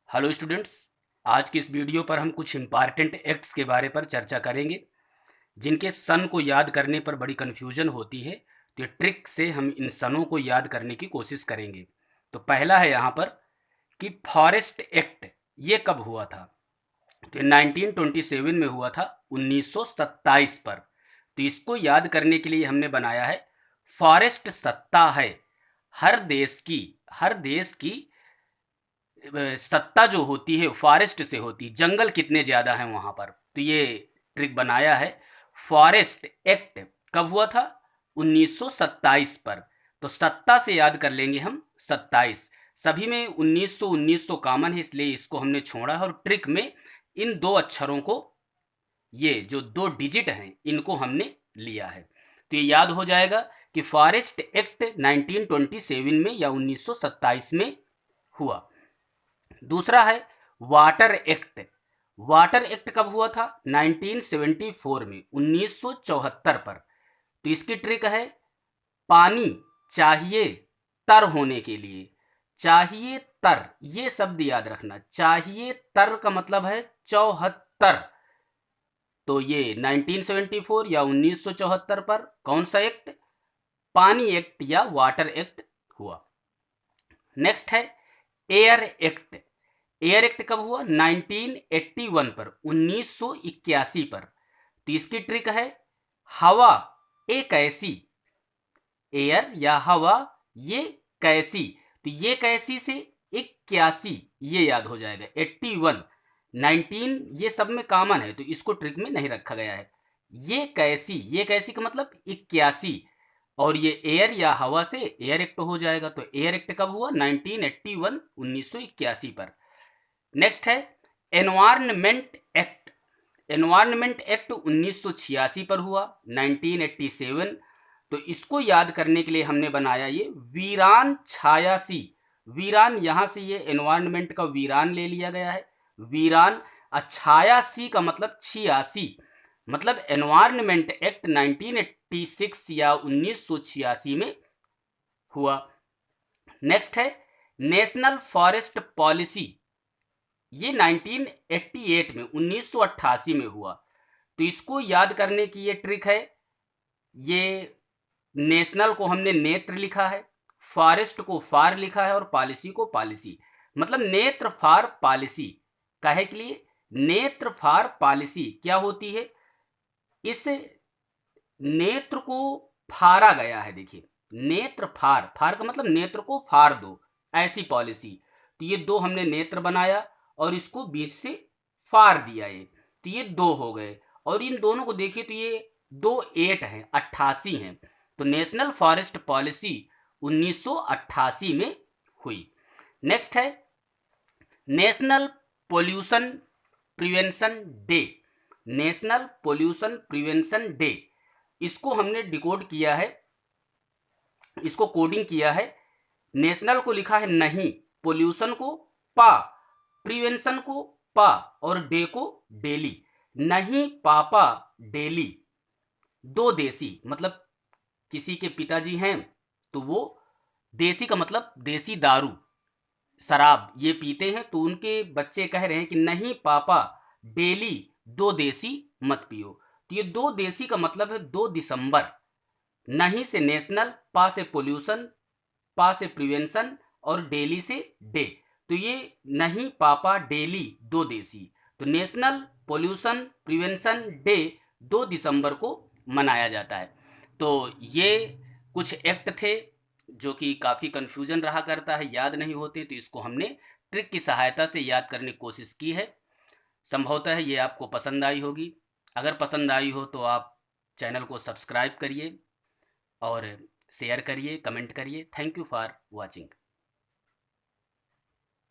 Hello students. आज की इस वीडियो पर हम कुछ इम्पॉर्टेंट एक्ट्स के बारे पर चर्चा करेंगे जिनके सन को याद करने पर बड़ी कन्फ्यूजन होती है। तो ये ट्रिक से हम इन सनों को याद करने की कोशिश करेंगे। तो पहला है यहाँ पर कि फॉरेस्ट एक्ट ये कब हुआ था। तो ये 1927 में हुआ था, 1927 पर। तो इसको याद करने के लिए हमने बनाया है फॉरेस्ट सत्ता है। हर देश की सत्ता जो होती है फॉरेस्ट से होती, जंगल कितने ज़्यादा हैं वहाँ पर। तो ये ट्रिक बनाया है। फॉरेस्ट एक्ट कब हुआ था? 1927 पर। तो सत्ता से याद कर लेंगे हम 27। सभी में 1900 कॉमन है, इसलिए इसको हमने छोड़ा है। और ट्रिक में इन दो अक्षरों को, ये जो दो डिजिट हैं, इनको हमने लिया है। तो ये याद हो जाएगा कि फॉरेस्ट एक्ट 1927 में या 1927 में हुआ। दूसरा है वाटर एक्ट। वाटर एक्ट कब हुआ था? 1974 में, 1974 पर। तो इसकी ट्रिक है पानी चाहिए तर होने के लिए। चाहिए तर, ये शब्द याद रखना। चाहिए तर का मतलब है 74। तो ये 1974 या 1974 पर कौन सा एक्ट? पानी एक्ट या वाटर एक्ट हुआ। नेक्स्ट है एयर एक्ट। एयर एक्ट कब हुआ? 1981 पर, 1981 पर। तो इसकी ट्रिक है हवा एक ऐसी, एयर या हवा ये कैसी। तो ये कैसी से 81, ये याद हो जाएगा। 81, 19 ये सब में कॉमन है, तो इसको ट्रिक में नहीं रखा गया है। ये कैसी का मतलब 81, और ये एयर या हवा से एयर एक्ट हो जाएगा। तो एयर एक्ट कब हुआ? 1981, 1981 पर। नेक्स्ट है एनवायरनमेंट एक्ट। एनवायरनमेंट एक्ट 1986 पर हुआ, 1987। तो इसको याद करने के लिए हमने बनाया ये वीरान छायासी। वीरान, यहाँ से ये एनवायरनमेंट का वीरान ले लिया गया है, वीरान। छायासी का मतलब 86, मतलब एनवायरनमेंट एक्ट 1986 या 1986 में हुआ। नेक्स्ट है नेशनल फॉरेस्ट पॉलिसी। ये 1988 में, 1988 में हुआ। तो इसको याद करने की ये ट्रिक है। ये नेशनल को हमने नेत्र लिखा है, फॉरेस्ट को फार लिखा है, और पॉलिसी को पॉलिसी। मतलब नेत्र फार पॉलिसी काहे के लिए? नेत्र फार पॉलिसी क्या होती है? इस नेत्र को फारा गया है। देखिए, नेत्र फार, फार का मतलब नेत्र को फार दो, ऐसी पॉलिसी। तो ये दो हमने नेत्र बनाया और इसको बीच से फार दिया। ये तो ये दो हो गए, और इन दोनों को देखिए तो ये दो 8 हैं, 88 हैं। तो नेशनल फॉरेस्ट पॉलिसी 1988 में हुई। नेक्स्ट है national pollution prevention day. National pollution prevention day, इसको हमने डिकोड किया है, इसको कोडिंग किया है। नेशनल को लिखा है नहीं, पोल्यूशन को पा, प्रिवेंशन को पा, और डे को डेली। नहीं पापा डेली। दो देसी, मतलब किसी के पिताजी हैं तो वो, देसी का मतलब देसी दारू, शराब ये पीते हैं, तो उनके बच्चे कह रहे हैं कि नहीं पापा डेली दो देसी मत पियो। तो ये दो देसी का मतलब है 2 दिसंबर। नहीं से नेशनल, पा से पोल्यूशन, पा से प्रिवेंशन, और डेली से डे। तो ये नहीं पापा डेली दो देसी। तो नेशनल पोल्यूशन प्रिवेंशन डे 2 दिसंबर को मनाया जाता है। तो ये कुछ एक्ट थे जो कि काफ़ी कन्फ्यूजन रहा करता है, याद नहीं होते। तो इसको हमने ट्रिक की सहायता से याद करने की कोशिश की है। संभवतः ये आपको पसंद आई होगी। अगर पसंद आई हो तो आप चैनल को सब्सक्राइब करिए और शेयर करिए, कमेंट करिए। Thank you for watching.